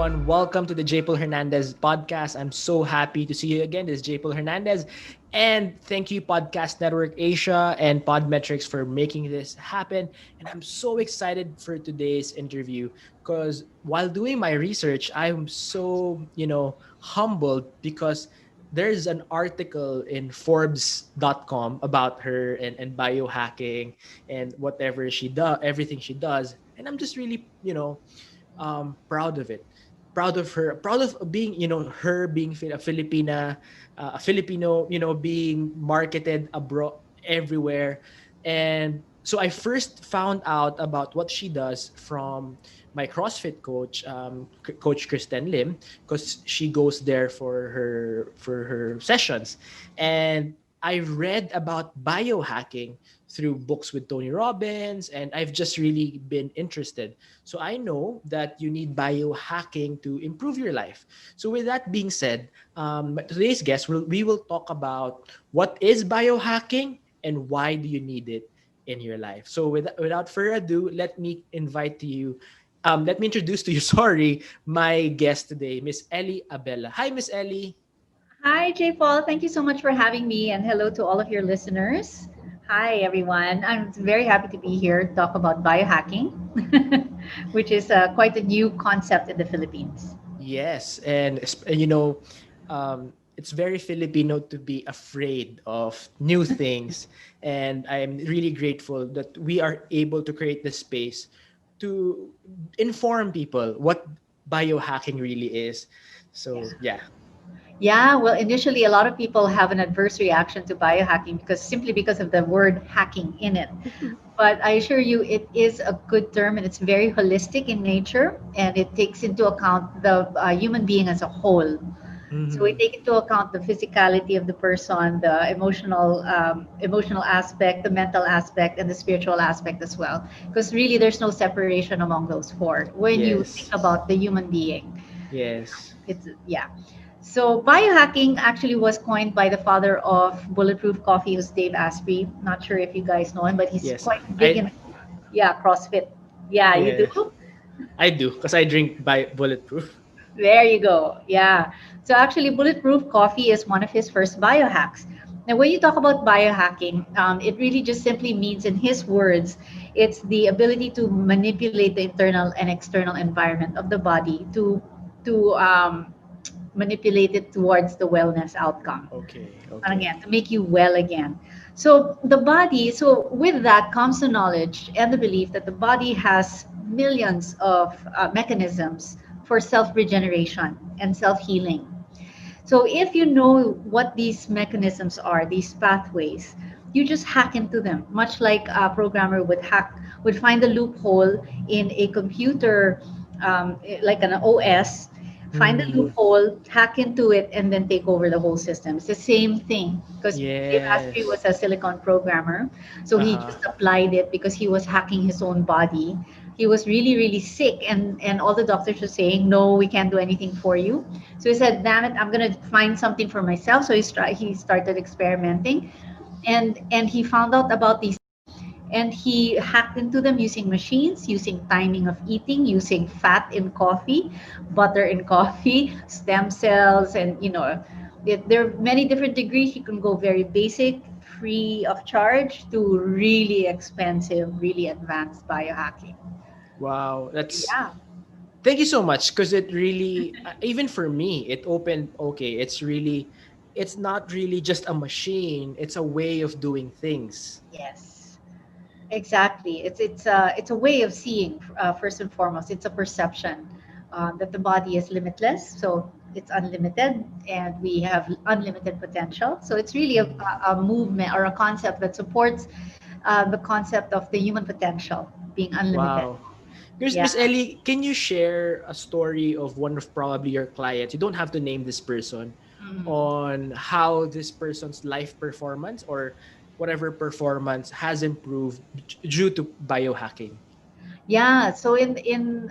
everyone. Welcome to the JPaul Hernandez podcast. I'm so happy to see you again. This is JPaul Hernandez. And thank you, Podcast Network Asia and Podmetrics, for making this happen. And I'm so excited for today's interview because while doing my research, I'm so, humbled because there's an article in Forbes.com about her and biohacking and whatever she does, everything she does. And I'm just really, proud of it, proud of her, proud of being, her being a Filipina, a Filipino, being marketed abroad everywhere. And so I first found out about what she does from my CrossFit coach, Coach Kristen Lim, because she goes there for her sessions. And I read about biohacking through books with Tony Robbins, and I've just really been interested. So I know that you need biohacking to improve your life. So with that being said, today's guest, we will talk about what is biohacking and why do you need it in your life. So without further ado, let me introduce to you, sorry, my guest today, Miss Eli Abela. Hi, Miss Eli. Hi, JPaul. Thank you so much for having me, and hello to all of your listeners. Hi, everyone. I'm very happy to be here to talk about biohacking, which is quite a new concept in the Philippines. Yes, it's very Filipino to be afraid of new things, and I'm really grateful that we are able to create the space to inform people what biohacking really is. Yeah. So yeah. Yeah, well, initially, a lot of people have an adverse reaction to biohacking because of the word hacking in it. But I assure you, it is a good term and it's very holistic in nature and it takes into account the human being as a whole. So we Mhm. take into account the physicality of the person, the emotional aspect, the mental aspect, and the spiritual aspect as well. Because really, there's no separation among those four when you think Yes. about the human being. Yes. It's yeah. So biohacking actually was coined by the father of Bulletproof Coffee, who's Dave Asprey. Not sure if you guys know him, but he's Yes. quite big I in CrossFit. Yeah, you yeah, do. I do because I drink by Bulletproof. There you go. Yeah. So actually, Bulletproof Coffee is one of his first biohacks. Now, when you talk about biohacking, it really just simply means, in his words, it's the ability to manipulate the internal and external environment of the body to manipulate it towards the wellness outcome. Okay, And okay. again, to make you well again. So the body, so with that comes the knowledge and the belief that the body has millions of mechanisms for self regeneration and self healing. So if you know what these mechanisms are, these pathways, you just hack into them, much like a programmer would find a loophole in a computer, like an OS, find a Mhm. loophole, hack into it, and then take over the whole system. It's the same thing because Dave Asprey was Yes. a silicon programmer, so he Uh-huh. just applied it because he was hacking his own body. He was really, really sick, and all the doctors were saying, "No, we can't do anything for you." So he said, "Damn it, I'm gonna find something for myself." So he started experimenting, and he found out about these, and he hacked into them using machines, using timing of eating, using fat in coffee, butter in coffee, stem cells, and there are many different degrees. You can go very basic, free of charge, to really expensive, really advanced biohacking. Wow, that's Yeah. thank you so much because it really even for me it opened, okay, it's not really just a machine, it's a way of doing things. Yes. Exactly. It's a way of seeing, first and foremost. It's a perception that the body is limitless, so it's unlimited, and we have unlimited potential. So it's really Mhm. a movement or a concept that supports the concept of the human potential being unlimited. Wow. Here's Yeah. Miss Ellie, can you share a story of one of probably your clients? You don't have to name this person, Mm. on how this person's life performance or whatever performance has improved due to biohacking. Yeah. So in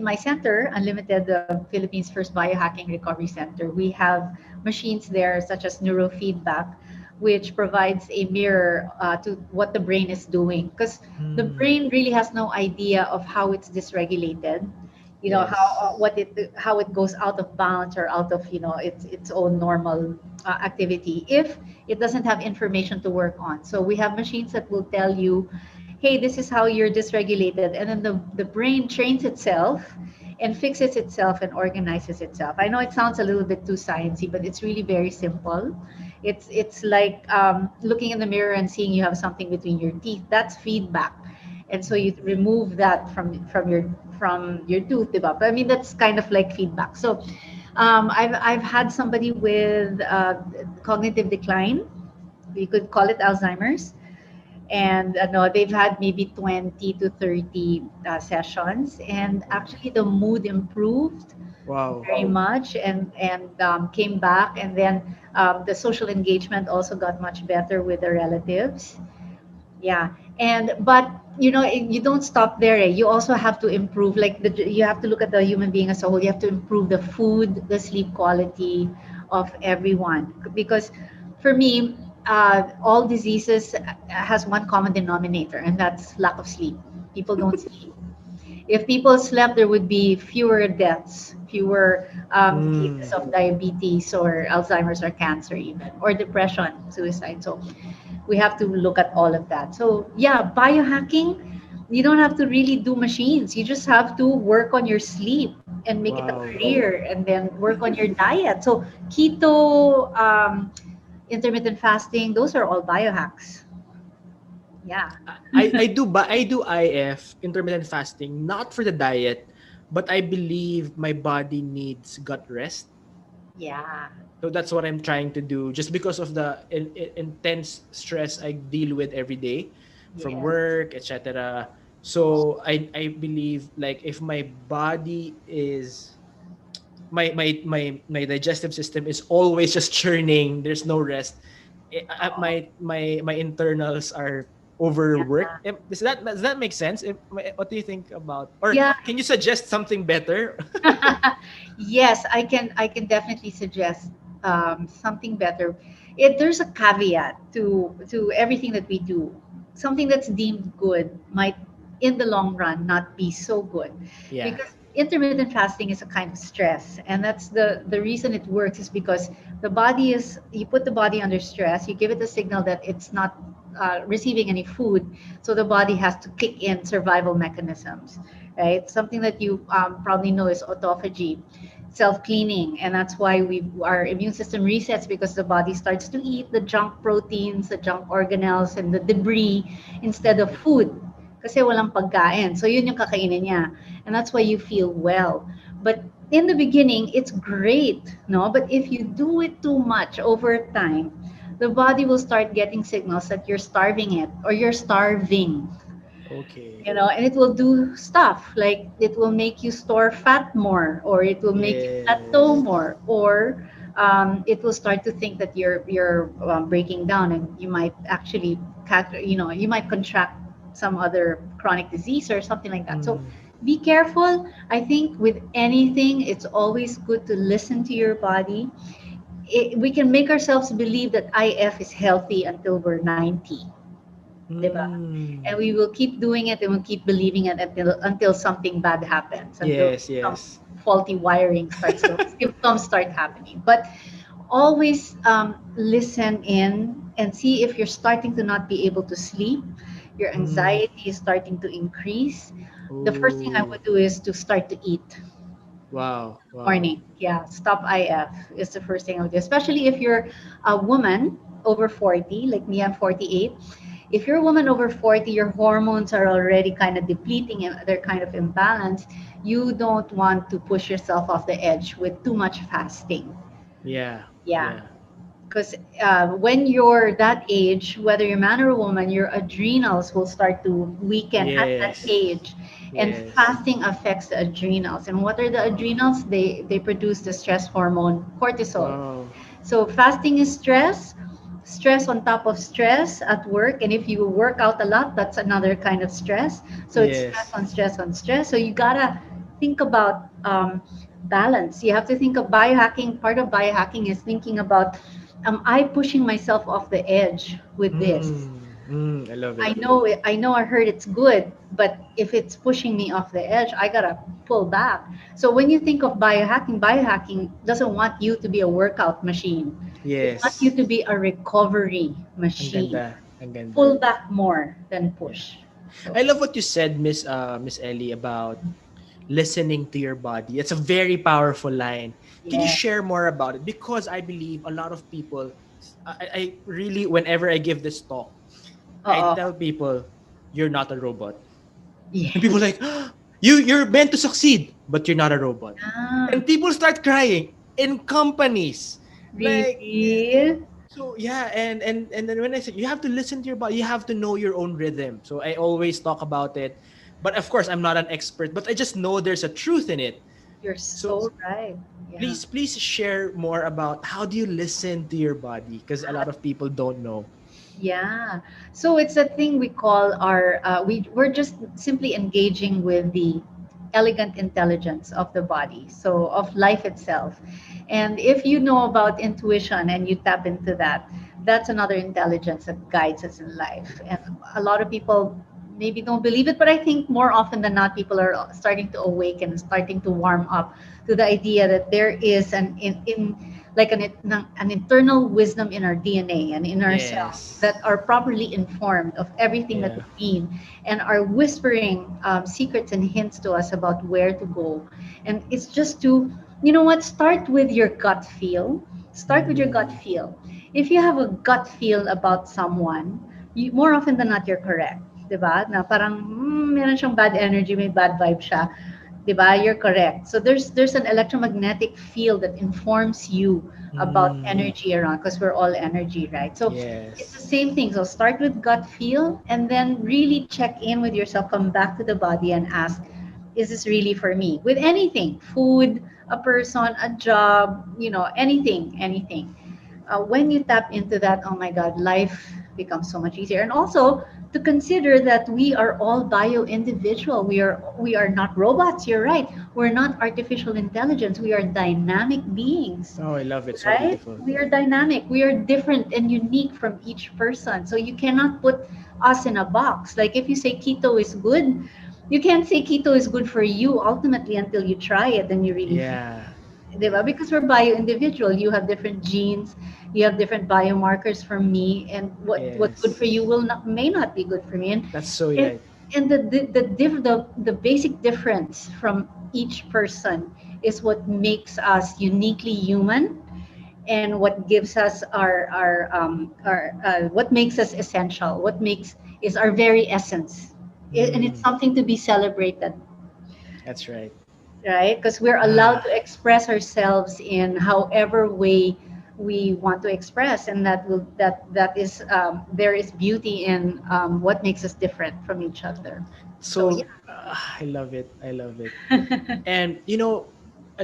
my center, Unlimited, the Philippines' first biohacking recovery center, we have machines there such as neurofeedback, which provides a mirror to what the brain is doing. Because the Hmm. brain really has no idea of how it's dysregulated. you know Yes. how it goes out of balance or out of its own normal activity if it doesn't have information to work on. So we have machines that will tell you, hey, this is how you're dysregulated, and then the brain trains itself and fixes itself and organizes itself. I know it sounds a little bit too sciencey, but it's really very simple. It's like looking in the mirror and seeing you have something between your teeth. That's feedback, and so you remove that from your tooth, diba? But I mean that's kind of like feedback. So I've had somebody with cognitive decline. We could call it Alzheimer's, and no, they've had maybe 20 to 30 sessions, and actually the mood improved Wow. very much, and came back, and then the social engagement also got much better with the relatives. Yeah, and but you don't stop there. You also have to improve. Like you have to look at the human being as a whole. You have to improve the food, the sleep quality of everyone. Because for me, all diseases has one common denominator, and that's lack of sleep. People don't sleep. If people slept, there would be fewer deaths, fewer cases Mm. of diabetes or Alzheimer's or cancer, even or depression, suicide. So we have to look at all of that. So yeah, biohacking, you don't have to really do machines. You just have to work on your sleep and make it a Wow. career, and then work on your diet. So keto, intermittent fasting, those are all biohacks. Yeah. I do IF, intermittent fasting, not for the diet, but I believe my body needs gut rest. Yeah. So that's what I'm trying to do, just because of the intense stress I deal with every day from Yes. work, etc. So I believe, like, if my body is my digestive system is always just churning, there's no rest. Oh, My internals are yeah. overworked. Does that make sense? What do you think about, or Yeah. can you suggest something better? Yes, I can definitely suggest something better. There's a caveat to everything that we do. Something that's deemed good might, in the long run, not be so good, Yeah. because intermittent fasting is a kind of stress, and that's the reason it works is because the body is you put the body under stress. You give it a signal that it's not receiving any food, so the body has to kick in survival mechanisms, right? Something that you probably know is autophagy, self-cleaning, and that's why our immune system resets because the body starts to eat the junk proteins, the junk organelles, and the debris instead of food. Kasi walang pagkain. So yun yung kakainin niya. And that's why you feel well. But in the beginning, it's great, no? But if you do it too much over time, the body will start getting signals that you're starving it or you're starving, Okay. and it will do stuff like it will make you store fat more, or it will make you plateau Yes. more, or it will start to think that you're breaking down, and you might actually you might contract some other chronic disease or something like that. So Mm. be careful. I think with anything, it's always good to listen to your body. We can make ourselves believe that IF is healthy until we're 90, diba? And Mm. we will keep doing it, and we'll keep believing it until something bad happens, until Yes, some yes. faulty wiring starts to symptoms start happening. But always listen in and see if you're starting to not be able to sleep, your Mm. anxiety is starting to increase. The first thing I Oh. would do is to start to eat Wow. in the Wow. morning. Yeah, stop IF is the first thing I would do, especially if you're a woman over 40, like me, I'm 48. If you're a woman over 40, your hormones are already kind of depleting and they're kind of imbalanced. You don't want to push yourself off the edge with too much fasting. Yeah. Yeah, Yeah. because when you're that age, whether you're man or a woman, your adrenals will start to weaken at that Yes. age, and Yes. fasting affects the adrenals. And what are the adrenals? They produce the stress hormone cortisol. Wow. So fasting is stress, stress on top of stress at work, and if you work out a lot, that's another kind of stress. So it's stress Yes. on stress on stress. So you gotta think about balance. You have to think of biohacking. Part of biohacking is thinking about, am I pushing myself off the edge with this? Mm. I love it. I know I heard it's good, but if it's pushing me off the edge, I gotta pull back. So when you think of biohacking doesn't want you to be a workout machine. It wants you Yes. to be a recovery Ang machine. ganda. Ang ganda. Pull back more than Yeah. push. So I love what you said, Miss Ellie, about listening to your body. It's a very powerful line. Can you yeah. share more about it? Because I believe a lot of people, I really, whenever I give this talk, I Oo. tell people, you're not a robot. And people Yes. are like, you're meant to succeed, but you're not a robot. Ah, And people start crying in companies. Like, really? so yeah, and then when I say you have to listen to your body, you have to know your own rhythm. So I always talk about it. But of course, I'm not an expert, but I just know there's a truth in it. You're So so right. Yeah. please share more about how do you listen to your body, because a lot of people don't know. Yeah. So it's a thing we call we're just simply engaging with the elegant intelligence of the body, so of life itself. And if you know about intuition and you tap into that, that's another intelligence that guides us in life. And a lot of people maybe don't believe it, but I think more often than not, people are starting to awaken, starting to warm up to the idea that there is in like an internal wisdom in our DNA and in our cells Yes. that are properly informed of everything that Yeah. we need and are whispering secrets and hints to us about where to go. And it's just to, you know what, start with your gut feel. Start with your gut Mm, feel. If you have a gut feel about someone, more often than not, you're correct. Diba? Na parang, meron siyang bad energy, may bad vibe siya. 'Di ba? You're correct. So there's an electromagnetic field that informs you about mm, energy around because we're all energy, right? So it's the yes. same thing. So start with gut feel and then really check in with yourself, come back to the body and ask, is this really for me? With anything, food, a person, a job, anything. When you tap into that, oh my God, life becomes so much easier. And also to consider that we are all bio individual. We are not robots. You're right. We're not artificial intelligence. We are dynamic beings, Oh, I love it. So right? beautiful. We are dynamic. We are different and unique from each person. So you cannot put us in a box. Like if you say keto is good, you can't say keto is good for you ultimately until you try it and you really feel Yeah. it. Diba? Yeah. Because we're bio-individual. You have different genes, you have different biomarkers from me, and what's good Yes. for you may not be good for me. That's so And right. and the basic difference from each person is what makes us uniquely human and what gives us our what makes us essential, what makes is our very essence. And it's Mm, something to be celebrated, that's right. right? Because we're allowed to Ah, express ourselves in however way we want to express, and that is there is beauty in what makes us different from each other. So yeah. so I love it. I love it. And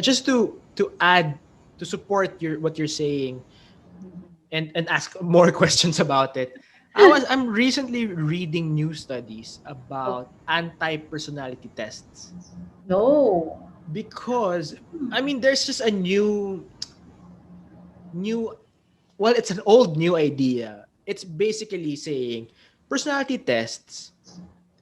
just to add to support your what you're saying and ask more questions about it. I'm recently reading new studies Oh, about anti-personality tests no. because I mean there's just a new well, it's an old new idea. It's basically saying personality tests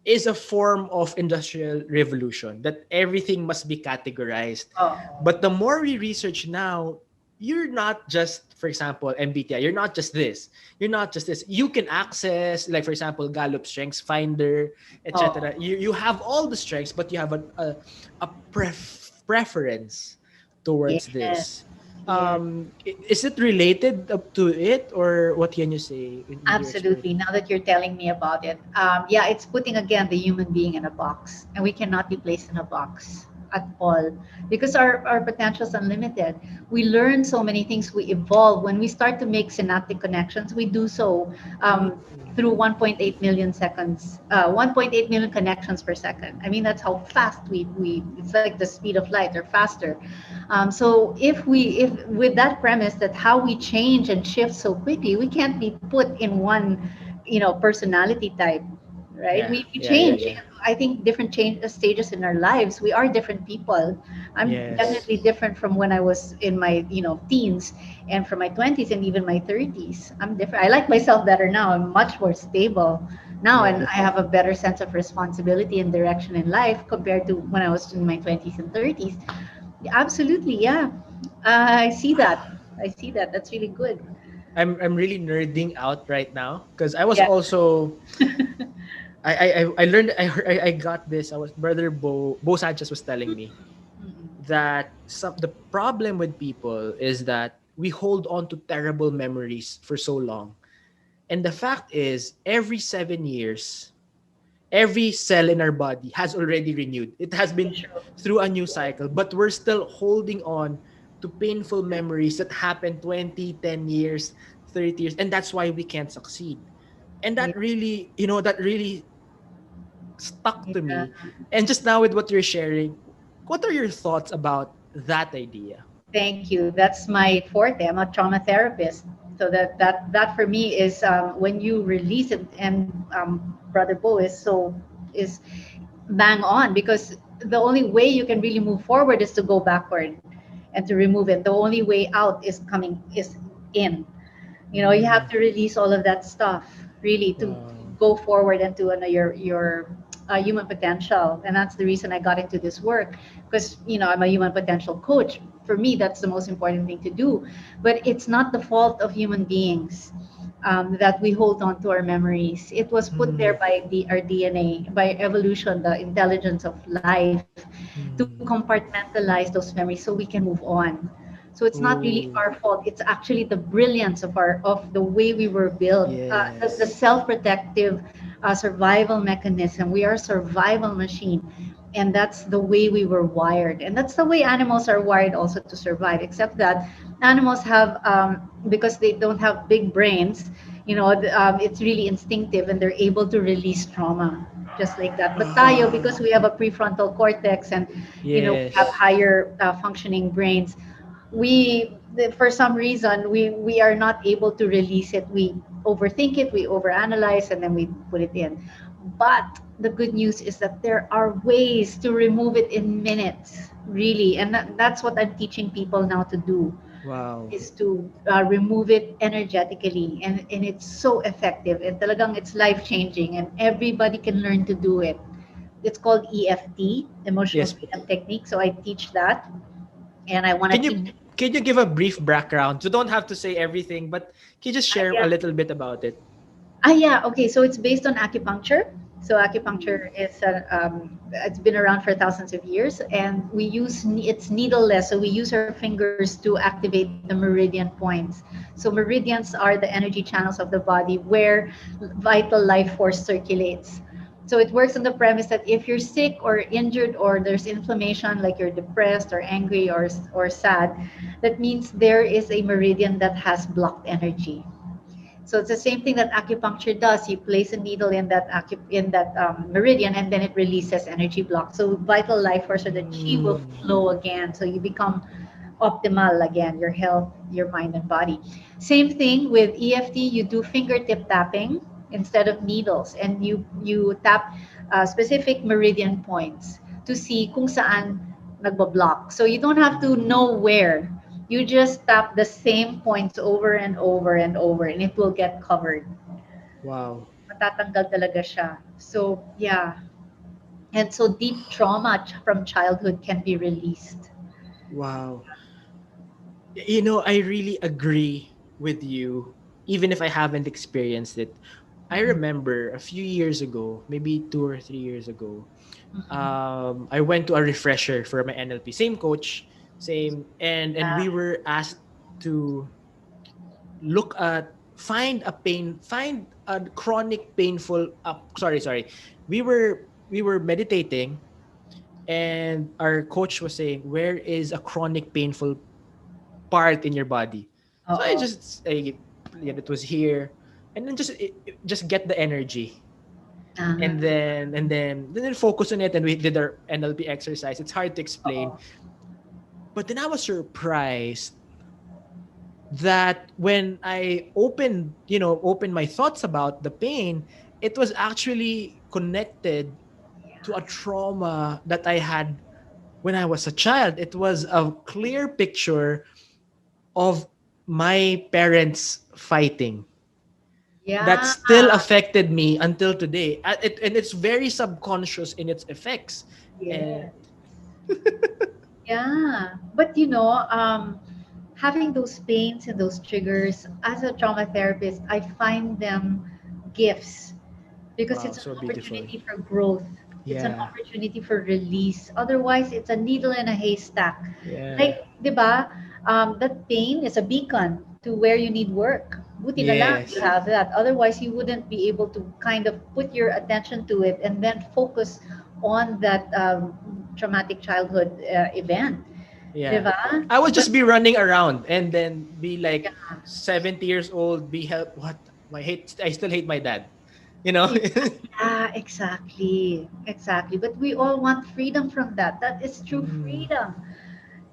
is a form of industrial revolution that everything must be categorized. Oh, But the more we research now, you're not just, for example, MBTI, you're not just this. You're not just this. You can access, like for example, Gallup Strengths Finder, oh, etc. You have all the strengths, but you have preference towards yes, this. yes. Is it related up to it, or what can you say with your experience? Absolutely. Now that you're telling me about it, yeah, it's putting again the human being in a box, and we cannot be placed in a box at all because our potential is unlimited. We learn so many things. We evolve when we start to make synaptic connections. We do so through 1.8 million seconds, 1.8 million connections per second. I mean, that's how fast we. It's like the speed of light or faster. So if with that premise that how we change and shift so quickly, we can't be put in one, personality type, right? Yeah. We Yeah. Yeah. change. Yeah. I think different change stages in our lives. We are different people. I'm Yes. definitely different from when I was in my teens, and from my 20s and even my 30s. I'm different. I like myself better now. I'm much more stable now, and Yeah. I have a better sense of responsibility and direction in life compared to when I was in my 20s and 30s. Absolutely, yeah. I see that. I see that. That's really good. I'm really nerding out right now because I was Yeah. also I learned I got this. I was brother Bo Sanchez was telling me Mm-mm. that the problem with people is that we hold on to terrible memories for so long. And the fact is, every 7 years, every cell in our body has already renewed. It has been True. through a new cycle, but we're still holding on to painful memories that happened 20, 10 years, 30 years. And that's why we can't succeed. And Yeah. that really, that really stuck to Yeah. me. And just now with what you're sharing, what are your thoughts about that idea? Thank you. That's my forte. I'm a trauma therapist. So that for me is when you release it, and Brother Bo is bang on, because the only way you can really move forward is to go backward and to remove it. The only way out is in. You have Mm, to release all of that stuff really to wow. go forward into your human potential. And that's the reason I got into this work, because I'm a human potential coach. For me, that's the most important thing to do. But it's not the fault of human beings, that we hold on to our memories. It was put there Mm, by our DNA, by evolution, the intelligence of life, to mm. compartmentalize those memories so we can move on. So it's not really our Oh, fault. It's actually the brilliance of the way we were built, the yes. self-protective survival mechanism. We are a survival machine, and that's the way we were wired, and that's the way animals are wired also to survive. Except that animals have, because they don't have big brains, it's really instinctive, and they're able to release trauma just like that. But tayo, because Ah, we have a prefrontal cortex, and we have yes. higher functioning brains, for some reason we are not able to release it. We overthink it, we overanalyze, and then we put it in. But the good news is that there are ways to remove it in minutes, really, and that's what I'm teaching people now to do, Wow. is to remove it energetically, and it's so effective, and talagang it's life changing, and everybody can learn to do it. It's called EFT, Emotional Yes. Technique. So I teach that, and I want to Can teach. you can you give a brief background? You don't have to say everything, but can you just share a Yeah. little bit about it? Yeah. Okay. So it's based on acupuncture. So acupuncture it's been around for thousands of years, and it's needleless. So we use our fingers to activate the meridian points. So meridians are the energy channels of the body where vital life force circulates. So it works on the premise that if you're sick or injured, or there's inflammation, like you're depressed or angry or sad, that means there is a meridian that has blocked energy. So it's the same thing that acupuncture does. You place a needle in that meridian, and then it releases energy block. So vital life force, or the chi, will Mm, flow again. So you become optimal again, your health, your mind and body. Same thing with EFT. You do fingertip tapping instead of needles, and you tap specific meridian points to see kung saan nagbablock. So you don't have to mm, know where. You just tap the same points over and over and over, and it will get covered. wow. Matatanggal talaga siya. So, yeah. And so deep trauma from childhood can be released. Wow. I really agree with you, even if I haven't experienced it. I remember a few years ago, maybe 2 or 3 years ago, Mhm. I went to a refresher for my NLP. Same coach, same, and we Ah, were asked to look at find a chronic painful. Sorry. We were meditating, and our coach was saying, "Where is a chronic painful part in your body?" So I oo. just yeah, it was here, and then just get the energy, Ah, and then focus on it, and we did our NLP exercise. It's hard to explain, oo. but then I was surprised that when I opened my thoughts about the pain, it was actually connected to a trauma that I had when I was a child. It was a clear picture of my parents fighting that Yeah. still affected me until today. And it's very subconscious in its effects. And Yes. Yeah. But having those pains and those triggers as a trauma therapist, I find them gifts because wow, it's an so beautiful. opportunity for growth. It's an Yeah, opportunity for release. Otherwise, it's a needle in a haystack. yeah, Like, di ba, that pain is a beacon to where you need work. Buti na lang you yes, have that. Otherwise, you wouldn't be able to kind of put your attention to it and then focus on that traumatic childhood event. Di yeah. ba? I would But just be running around and then be like yeah, 70 years old, be help. What? I still hate my dad. You know? yeah, exactly. Exactly. But we all want freedom from that. That is true Mm, freedom,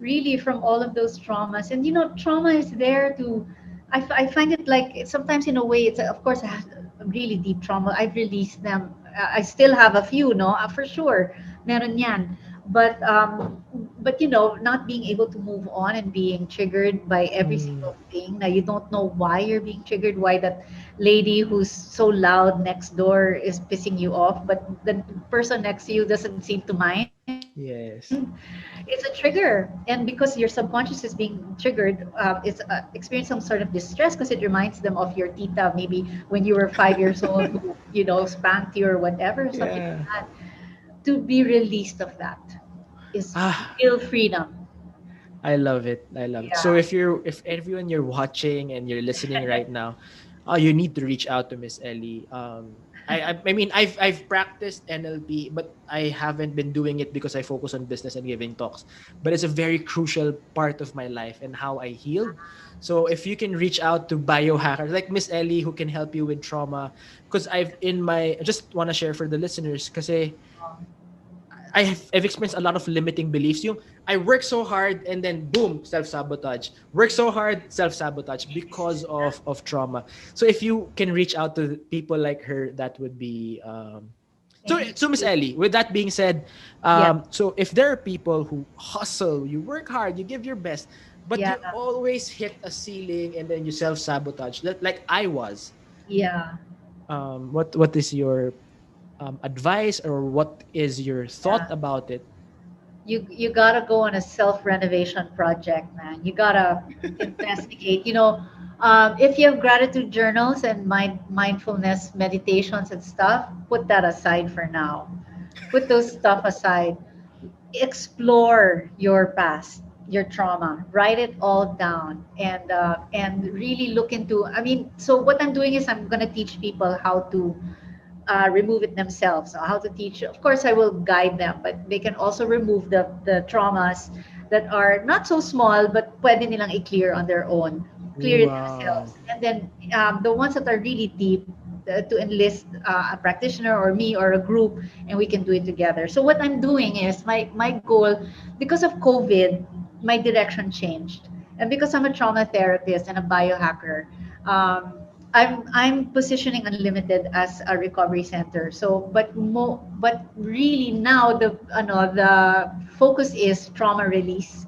really, from all of those traumas. And trauma is there to, I find it like sometimes in a way, of course, I have a really deep trauma. I've released them. I still have a few, no, for sure. Meron yan. But not being able to move on and being triggered by every mm, single thing. Now you don't know why you're being triggered, why that lady who's so loud next door is pissing you off, but the person next to you doesn't seem to mind. It's a yes. trigger, and because your subconscious is being triggered, it's experience some sort of distress because it reminds them of your tita, maybe when you were 5 years old, who spanked you or whatever, something like Yeah. that. To be released of that is Ah, real freedom. I love it. I love it. So Yeah. if everyone you're watching and you're listening right now, you need to reach out to Miss Ellie. I mean I've practiced NLP, but I haven't been doing it because I focus on business and giving talks. But it's a very crucial part of my life and how I healed. So if you can reach out to biohackers like Miss Ellie who can help you with trauma, because I just want to share for the listeners, because I've experienced a lot of limiting beliefs. Yung I work so hard and then boom, self-sabotage. Work so hard, self-sabotage because of trauma. So if you can reach out to people like her, that would be Thank so Miss you. Ellie, with that being said, Yeah. so if there are people who hustle, you work hard, you give your best, but Yeah. you always hit a ceiling and then you self-sabotage, like I was. Yeah. What is your advice, or what is your thought Yeah. about it? You gotta go on a self renovation project, man. You gotta investigate. If you have gratitude journals and mindfulness meditations and stuff, put that aside for now. Put those stuff aside. Explore your past, your trauma. Write it all down, and really look into. I mean, so what I'm doing is I'm gonna teach people how to remove it themselves. So how to teach? Of course, I will guide them, but they can also remove the traumas that are not so small, but pwede nilang i-clear on their own. Clear it Wow. themselves. And then the ones that are really deep, to enlist a practitioner or me or a group, and we can do it together. So what I'm doing is my goal, because of COVID, my direction changed. And because I'm a trauma therapist and a biohacker, I'm positioning Unlimited as a recovery center. So, but really now the focus is trauma release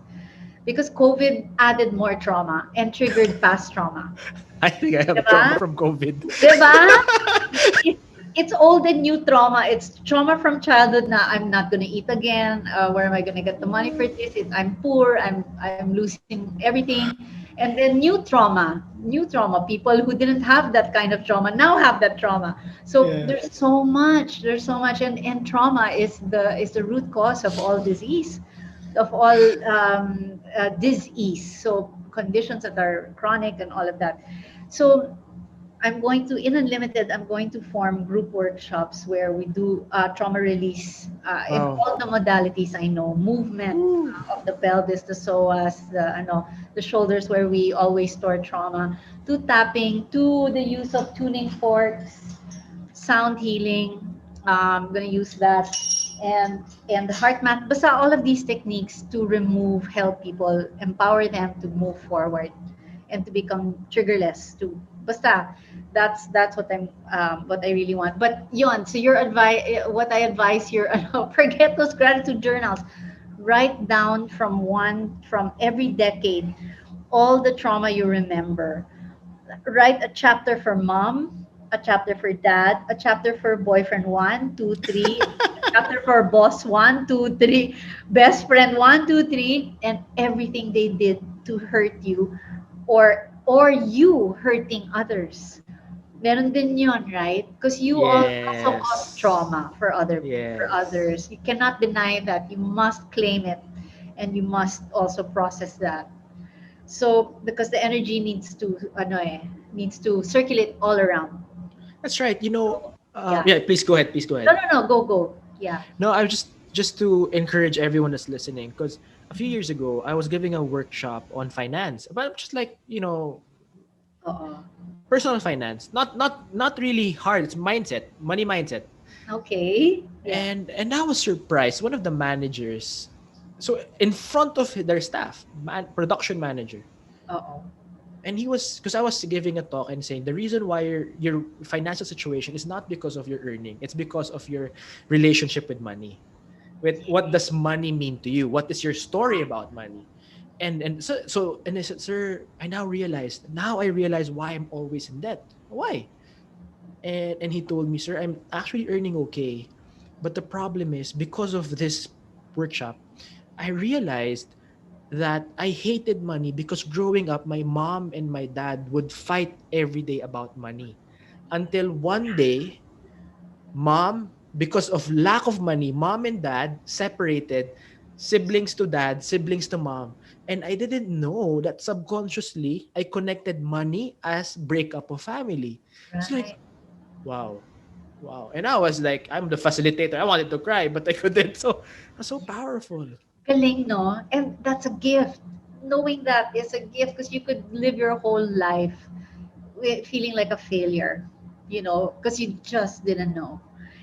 because COVID added more trauma and triggered past trauma. I think I have Diba? trauma from COVID. Diba? It, it's old and new trauma. It's trauma from childhood na I'm not gonna eat again. Where am I gonna get the money for this? I'm poor. I'm losing everything. And then new trauma. People who didn't have that kind of trauma now have that trauma. So Yeah. there's so much. There's so much, and trauma is the root cause of all disease, of all disease. So conditions that are chronic and all of that. So I'm going to, in Unlimited, I'm going to form group workshops where we do trauma release in Wow. all the modalities I know, movement Woo. of the pelvis, the psoas, the shoulders where we always store trauma, to tapping, to the use of tuning forks, sound healing. I'm going to use that. And the heart math. Basta all of these techniques to remove, help people, empower them to move forward and to become triggerless. To basta That's what I really want. But yon, so your advice, what I advise here, forget those gratitude journals. Write down from every decade all the trauma you remember. Write a chapter for mom, a chapter for dad, a chapter for boyfriend one, two, three, a chapter for boss one, two, three, best friend one, two, three, and everything they did to hurt you, or you hurting others. Meron din yun, right? Because you also cause Yes. trauma for Yes. others. You cannot deny that. You must claim it, and you must also process that. So because the energy needs to circulate all around. That's right. So yeah. Yeah, please go ahead. Please go No, ahead. no, no. Go, go. Yeah. No, I was just to encourage everyone that's listening, because a few years ago I was giving a workshop on finance, but just like, Uh-oh. personal finance. Not really hard. It's mindset, money mindset. Okay. Yeah. And I was surprised. One of the managers, so in front of their staff, production manager, Uh-oh. and he was, because I was giving a talk and saying the reason why your financial situation is not because of your earning, it's because of your relationship with money. With what does money mean to you? What is your story about money? And I said, sir, I realize why I'm always in debt. Why? And he told me, sir, I'm actually earning okay, but the problem is, because of this workshop, I realized that I hated money, because growing up, my mom and my dad would fight every day about money. Until one day, because of lack of money, mom and dad separated, siblings to dad, siblings to mom. And I didn't know that subconsciously I connected money as breakup of family. It's like, Right. wow. Wow. And I was like, I'm the facilitator. I wanted to cry, but I couldn't. So, that's so powerful. Galing, no? And that's a gift. Knowing that is a gift because you could live your whole life feeling like a failure, because you just didn't know.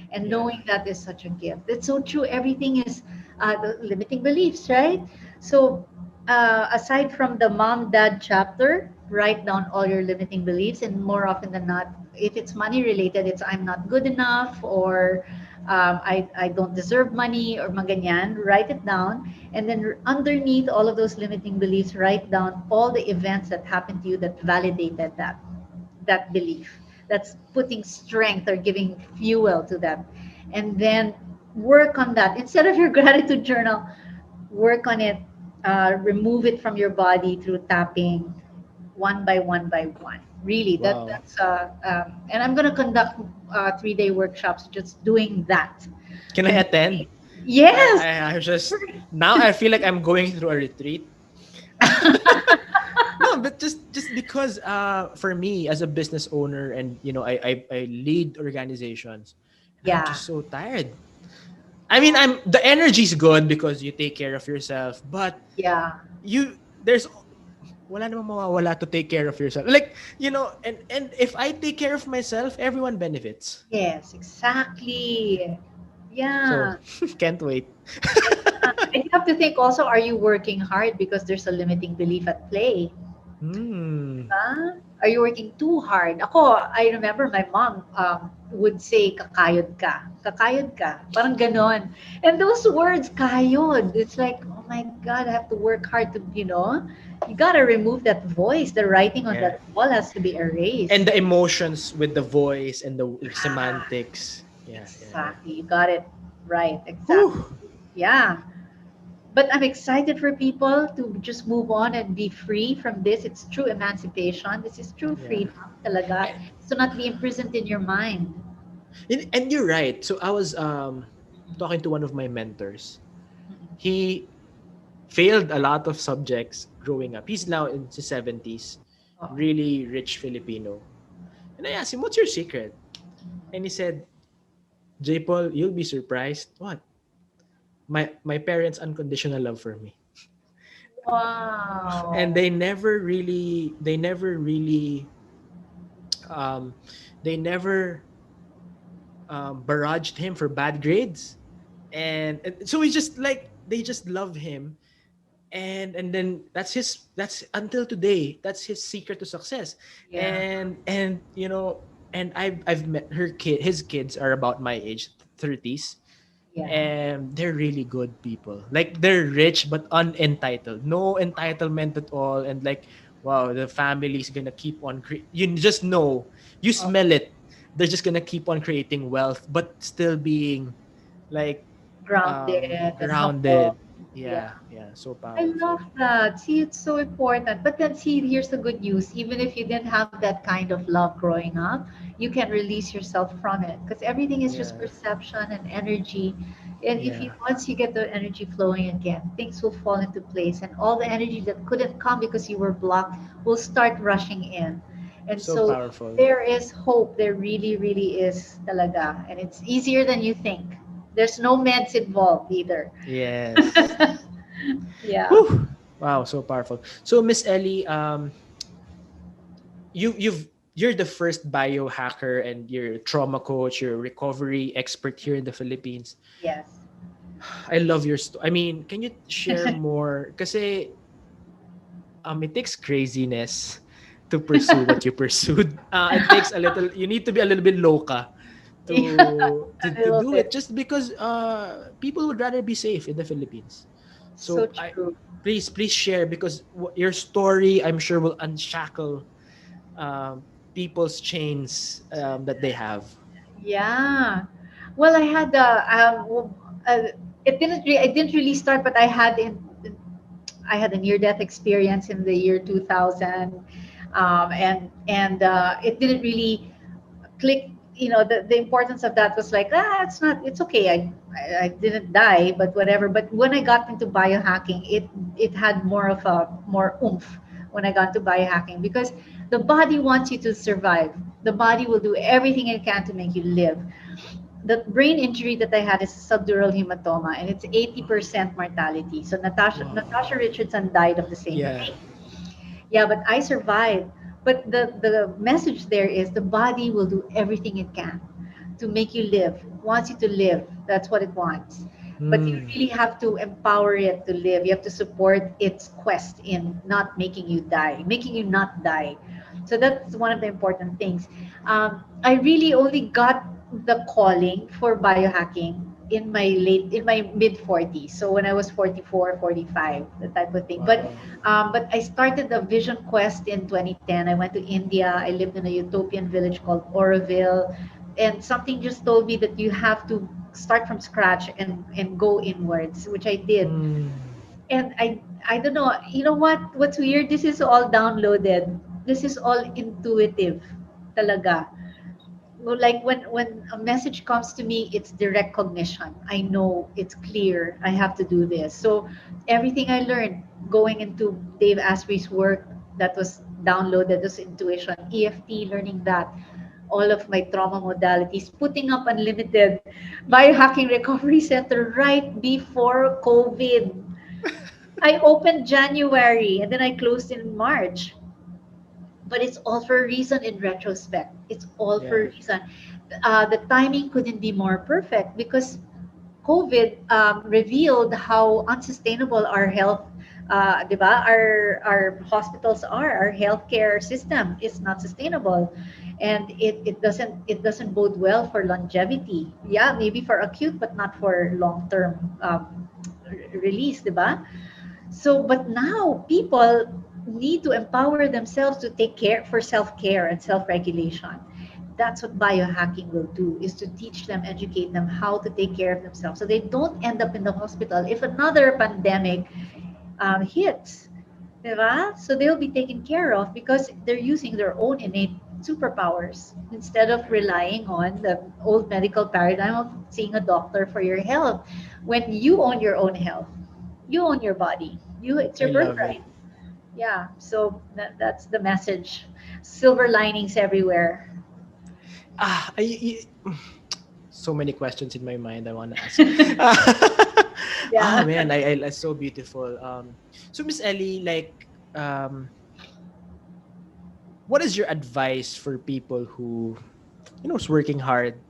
And Yeah. knowing that is such a gift. It's so true. Everything is the limiting beliefs, right? So, aside from the mom dad chapter, write down all your limiting beliefs, and more often than not, if it's money related, it's I'm not good enough, or I don't deserve money, or maganyan. Write it down, and then underneath all of those limiting beliefs, write down all the events that happened to you that validated that belief, that's putting strength or giving fuel to that, and then work on that instead of your gratitude journal. Work on it. Remove it from your body through tapping, one by one by one. Really, Wow. and I'm going to conduct 3-day workshops just doing that. Can I And attend? yes. I just, now I feel like I'm going through a retreat. No, but just because for me as a business owner, and I lead organizations, and I'm Yeah. just so tired. I mean, the energy's good because you take care of yourself, but Yeah. there's wala namang mawawala to take care of yourself. Like, and if I take care of myself, everyone benefits. Yes, exactly. So, Yeah. can't wait. And you have to think also, are you working hard because there's a limiting belief at play? Hmm. Diba? Are you working too hard? Ako, I remember my mom would say, kakayod ka. Kakayod ka. Parang ganon. And those words, kayod, it's like, oh my God, I have to work hard you gotta remove that voice. The writing on Yeah. that wall has to be And erased. the emotions with the voice and the Yeah, semantics. Yeah, yeah, yeah. exactly. You got it right. Exactly. Whew. Yeah. But I'm excited for people to just move on and be free from this. It's true emancipation. This is true Yeah. freedom, talaga. To not be imprisoned in your mind. And you're right. So I was talking to one of my mentors. He failed a lot of subjects growing up. He's now in his 70s, Oo. really rich Filipino. And I asked him, "What's your secret?" And he said, "JPaul, you'll be surprised. What? My parents' unconditional love for me." And Wow. they never really um they never barraged him for bad grades. And so he just, like, they just love him and then that's until today, that's his secret to success. Yeah. And you know, and I've met his kids are about my age, 30s, Yeah. and they're really good people. Like they're rich but unentitled, no entitlement at all. And like, wow, the family's gonna keep on you just know, you Oh, smell it, they're just gonna keep on creating wealth but still being like grounded and humble. grounded. Yeah. Yeah, so I love powerful. that. See, it's so important. But then, see, here's the good news. Even if you didn't have that kind of love growing up, you can release yourself from it because everything is just Yeah, perception and energy. And if you yeah, once you get the energy flowing again, things will fall into place, and all the energy that couldn't come because you were blocked will start rushing in. And so so powerful. there is hope. There really, really is talaga, and it's easier than you think. There's no meds involved either. Yes. Yeah. Whew. Wow, so powerful. So Miss Ellie, you're the first biohacker and you're a trauma coach, you're a recovery expert here in the Philippines. Yes. I love your story. I mean, can you share more? Kasi it takes craziness to pursue what you pursued. It takes a little. You need to be a little bit loca Yeah, a to little do it. bit. Just because people would rather be safe in the Philippines. So So I true. please share because your story I'm sure will unshackle people's chains that they have. Yeah. Well, I had I didn't really start, but I had a near death experience in the year 2000, and it didn't really click. The importance of that was like, it's okay. I didn't die, but whatever. But when I got into biohacking, it had more oomph when I got into biohacking because the body wants you to survive. The body will do everything it can to make you live. The brain injury that I had is a subdural hematoma, and it's 80% mortality. So Natasha Wow. Richardson died of the same Yeah. thing. Yeah, but I survived. But the message there is the body will do everything it can to make you live. It wants you to live. That's what it wants. But you Hmm. really have to empower it to live. You have to support its quest in not making you die, making you not die. So that's one of the important things. I really only got the calling for biohacking in my mid 40s. So when I was 44, 45, the type of thing. Wow. But I started the Vision Quest in 2010. I went to India. I lived in a utopian village called Oroville, and something just told me that you have to start from scratch and go inwards, which I did. Hmm. And I don't know. You know what? What's weird? This is all downloaded. This is all intuitive, talaga. Well, like when a message comes to me, it's direct cognition. I know it's clear. I have to do this. So everything I learned going into Dave Asprey's work, that was downloaded as intuition, EFT, learning that, all of my trauma modalities, putting up unlimited biohacking recovery center right before COVID. I opened January and then I closed in March, but it's all for a reason. In retrospect, it's all for a Yeah. reason. The timing couldn't be more perfect because COVID revealed how unsustainable our health, diba? Our hospitals are, our healthcare system is not sustainable, and it doesn't bode well for longevity. Yeah, maybe for acute, but not for long term release, diba? So, but now people need to empower themselves to take care for self-care and self-regulation. That's what biohacking will do, is to teach them, educate them how to take care of themselves so they don't end up in the hospital if another pandemic hits. Diba? So they'll be taken care of because they're using their own innate superpowers instead of relying on the old medical paradigm of seeing a doctor for your health. When you own your own health, you own your body. It's I your love it. birthright. Yeah. So that's the message. Silver linings everywhere. Ah, so many questions in my mind I want to ask. Ah Yeah. man, that's so beautiful. So Miss Ellie, like, um, what is your advice for people who, is working hard,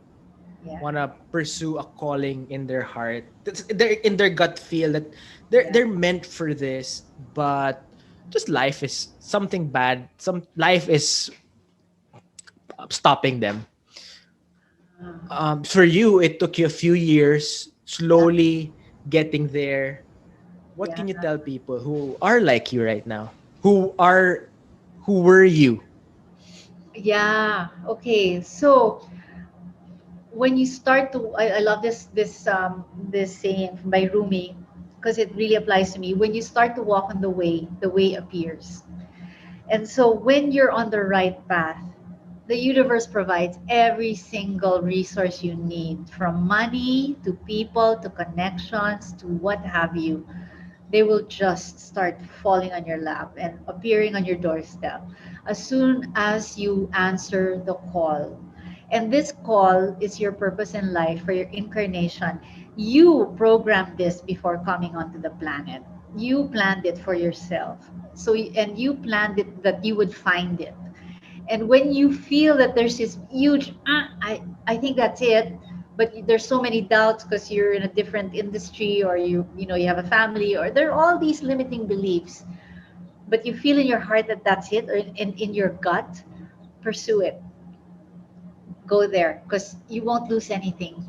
Yeah. wanna pursue a calling in their heart. They're in their gut feel that Yeah. they're meant for this, but just life is something bad. Some life is stopping them. For you, it took you a few years, Yeah. slowly getting there. What Yeah. can you tell people who are like you right now? Who are who were you? Yeah. Okay. So when you start to, I love this saying by Rumi, because it really applies to me. When you start to walk on the way appears. And so when you're on the right path, the universe provides every single resource you need, from money to people to connections to what have you. They will just start falling on your lap and appearing on your doorstep as soon as you answer the call. And this call is your purpose in life for your incarnation. You programmed this before coming onto the planet. You planned it for yourself. So, and you planned it that you would find it. And when you feel that there's this huge, I think that's it, but there's so many doubts because you're in a different industry, or you know, you have a family, or there are all these limiting beliefs, but you feel in your heart that that's it, or in your gut, pursue it. Go there, because you won't lose anything.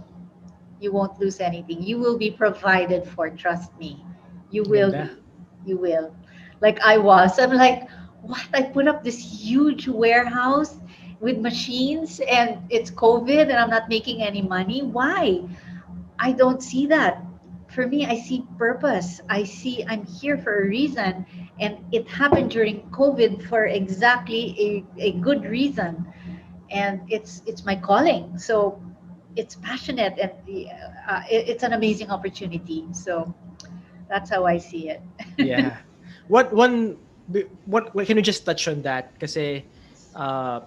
You won't lose anything. You will be provided for. Trust me. You will Ganda. be. You will. Like I was. I'm like, what? I put up this huge warehouse with machines, and it's COVID and I'm not making any money. Why? I don't see that. For me, I see purpose. I see I'm here for a reason. And it happened during COVID for exactly a good reason. And it's my calling. So it's passionate, and it's an amazing opportunity. So that's how I see it. Yeah. What can you just touch on that? Kasi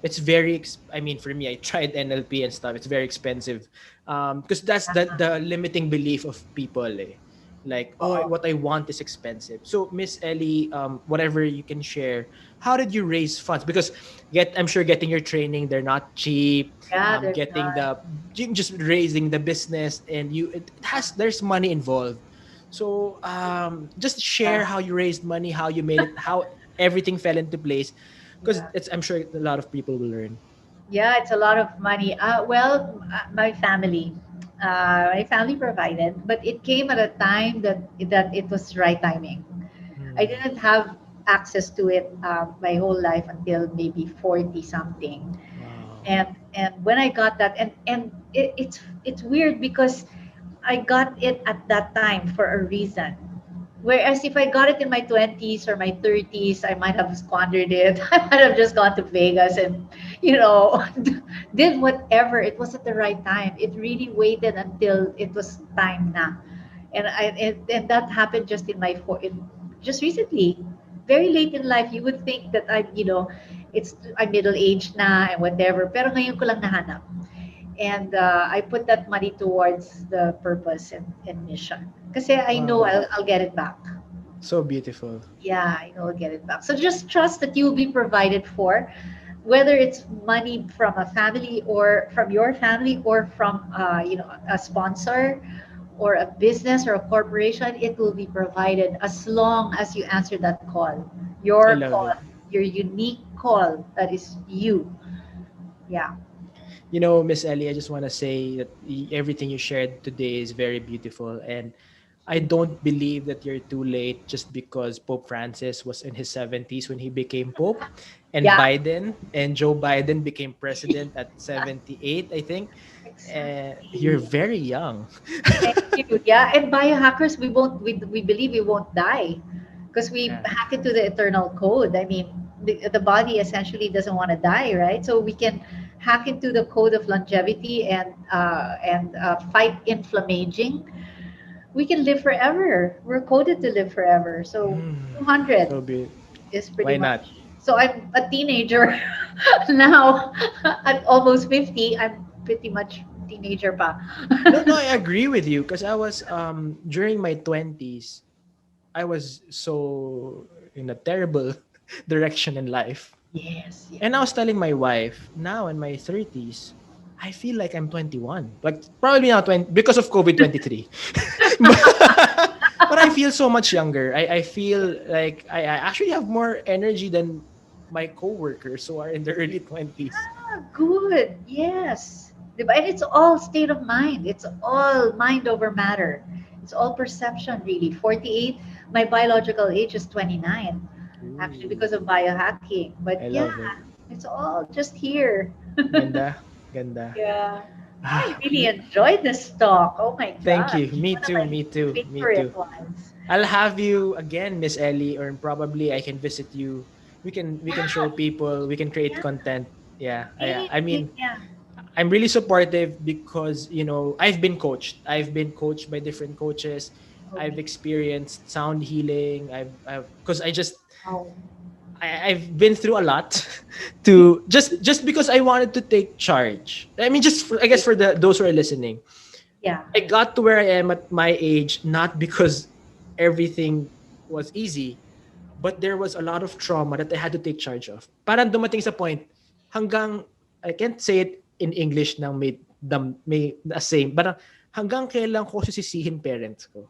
it's very I mean, for me, I tried NLP and stuff. It's very expensive. Because that's the limiting belief of people, eh. Like, oh, Oo. what I want is expensive. So Miss Ellie, whatever you can share, how did you raise funds? Because I'm sure getting your training, they're not cheap. Yeah, they're Getting not. just raising the business, and it has there's money involved. So just share Yeah, how you raised money, how you made it, how everything fell into place, because yeah. it's I'm sure a lot of people will learn. Yeah, it's a lot of money. My family provided, but it came at a time that it was right timing. I Mm, didn't have access to it my whole life until maybe 40 something. wow. And when I got that, and it's weird because I got it at that time for a reason. Whereas if I got it in my 20s or my 30s, I might have squandered it. I might have just gone to Vegas and, you know, did whatever. It was at the right time. It really waited until it was time now. And that happened just just recently, very late in life. You would think that I'm middle aged na and whatever. Pero ngayon ko lang nahanap. And I put that money towards the purpose and mission. Kasi I know Wow. I'll get it back. So beautiful. Yeah, I know I'll get it back. So just trust that you'll be provided for, whether it's money from a family or from your family or from a sponsor or a business or a corporation. It will be provided as long as you answer that call. I Your love call, it. your unique call. That is you. Yeah. Miss Ellie, I just want to say that everything you shared today is very beautiful. And I don't believe that you're too late just because Pope Francis was in his 70s when he became Pope, and Yeah. Joe Biden became president at 78, I think. You're Exactly. very young. Thank you. Yeah, and biohackers, we believe we won't die because we Yeah. hack into the eternal code. I mean, the body essentially doesn't want to die, right? So we can hack into the code of longevity and fight inflammaging. We can live forever. We're coded to live forever. So Mm, 200 so be is pretty why much. not? So I'm a teenager now. At almost 50, I'm pretty much teenager pa. No, no, I agree with you because I was during my 20s, I was so in a terrible direction in life. Yes, yeah. And I was telling my wife, now in my 30s, I feel like I'm 21. Like probably not 20 because of COVID 23. But I feel so much younger. I feel like I actually have more energy than my coworkers who are in their early 20s. Ah, good. Yes. Diba? And it's all state of mind. It's all mind over matter. It's all perception, really. 48, my biological age is 29, actually, Ooh, because of biohacking. But I yeah, love it. it's all just here. Ganda. Ganda. Yeah. I Ah, really enjoyed this talk. Oh my thank you. gosh. Me One of too. my Me too. Me favorite too. ones. I'll have you again, Miss Ellie, or probably I can visit you. We can show Yeah. people. We can create Yeah. content. Yeah. Yeah. I Yeah. mean, Yeah. I'm really supportive because I've been coached. I've been coached by different coaches. Oh I've my. experienced sound healing. I've because Wow. I've been through a lot to just because I wanted to take charge. I mean, I guess for those who are listening, Yeah. I got to where I am at my age not because everything was easy, but there was a lot of trauma that I had to take charge of. Parang dumating sa point hanggang I can't say it in English na may the same, but hanggang kailan ko sisisihin parents ko.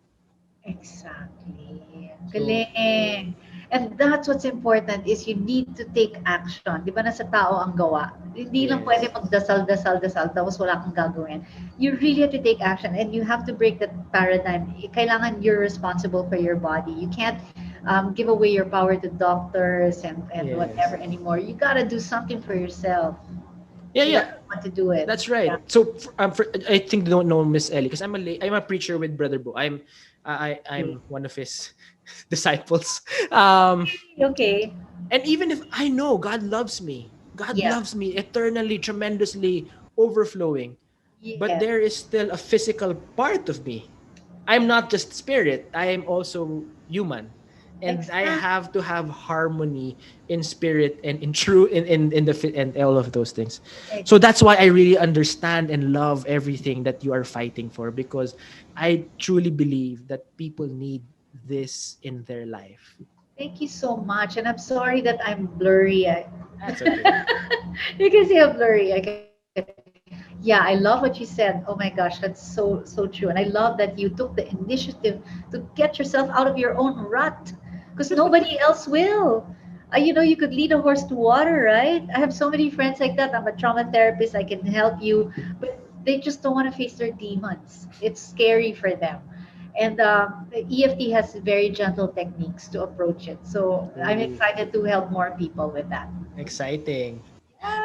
Exactly. So, Galing. And that's what's important is you need to take action. Di ba nasa tao ang gawa? Hindi lang pwede yes. magdasal, dasal, dasal, tapos wala kang gagawin. You really have to take action and you have to break that paradigm. Kailangan you're responsible for your body. You can't give away your power to doctors and whatever Yes. anymore. You gotta do something for yourself. Yeah, You yeah. gotta want to do it. That's Yeah. right. So I think they don't know Miss Ellie because I'm a preacher with Brother Bo. I'm one of his disciples. Okay. And even if I know God Yeah. loves me eternally, tremendously, overflowing, but Yes. there is still a physical part of me. I'm not just spirit, I am also human. And I Exactly. have to have harmony in spirit and in true in the fit and all of those things. So that's why I really understand and love everything that you are fighting for because I truly believe that people need this in their life. Thank you so much. And I'm sorry that I'm blurry. That's okay. You can see how blurry. Yeah, I love what you said. Oh my gosh, that's so true. And I love that you took the initiative to get yourself out of your own rut because nobody else will. You could lead a horse to water, right? I have so many friends like that. I'm a trauma therapist. I can help you, but they just don't want to face their demons. It's scary for them. And the EFT has very gentle techniques to approach it. So I'm Ooh, excited to help more people with that. exciting.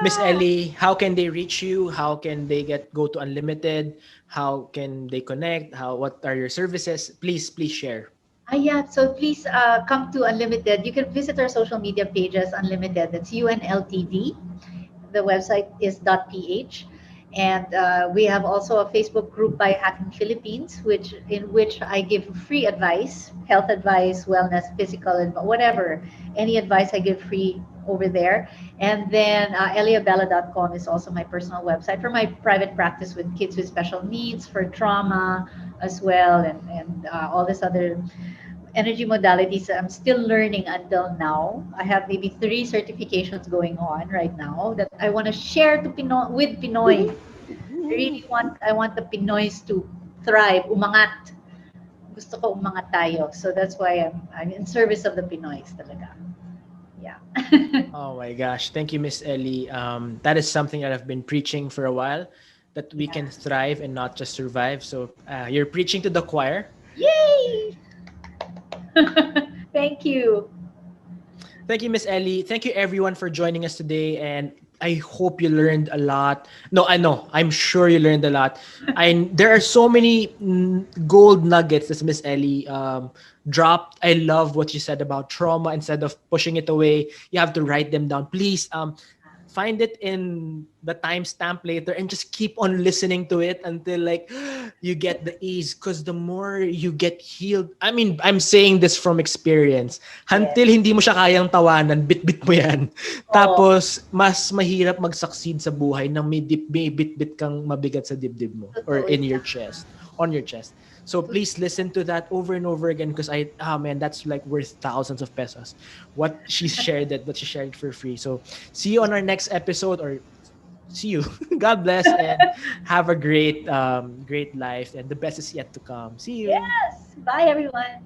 Miss Yeah. Ellie, how can they reach you? How can they go to Unlimited? How can they connect? What are your services? Please share. Yeah, so please come to Unlimited. You can visit our social media pages, Unlimited. That's UNLTD. The website is .ph. And we have also a Facebook group by Hacking Philippines, in which I give free advice, health advice, wellness, physical, and whatever. Any advice I give free over there. And then eliabela.com is also my personal website for my private practice with kids with special needs, for trauma as well, and all this other energy modalities I'm still learning until now. I have maybe 3 certifications going on right now that I want to share to with Pinoy. I want the Pinoys to thrive, umangat. Gusto ko umangat tayo. So that's why I'm in service of the Pinoys talaga. Yeah. Oh my gosh. Thank you, Miss Ellie. That is something that I've been preaching for a while, that we Yeah. can thrive and not just survive. So you're preaching to the choir. Yay! Thank you. Thank you, Miss Ellie. Thank you, everyone, for joining us today. And I hope you learned a lot. No, I know. I'm sure you learned a lot. There are so many gold nuggets that Miss Ellie dropped. I love what you said about trauma. Instead of pushing it away, you have to write them down. Please find it in the timestamp later and just keep on listening to it until like you get the ease, because the more you get healed, I mean, I'm saying this from experience, Yes. until hindi mo siya kayang tawanan, bit-bit mo yan. Oh, Tapos mas mahirap mag-succeed sa buhay nang may bit-bit kang mabigat sa dibdib mo or totoo in your yan. chest, on your chest. So please listen to that over and over again, because man, that's like worth thousands of pesos. What she shared it for free. So see you on our next episode, or see you. God bless and have a great life, and the best is yet to come. See you. Yes. Bye, everyone.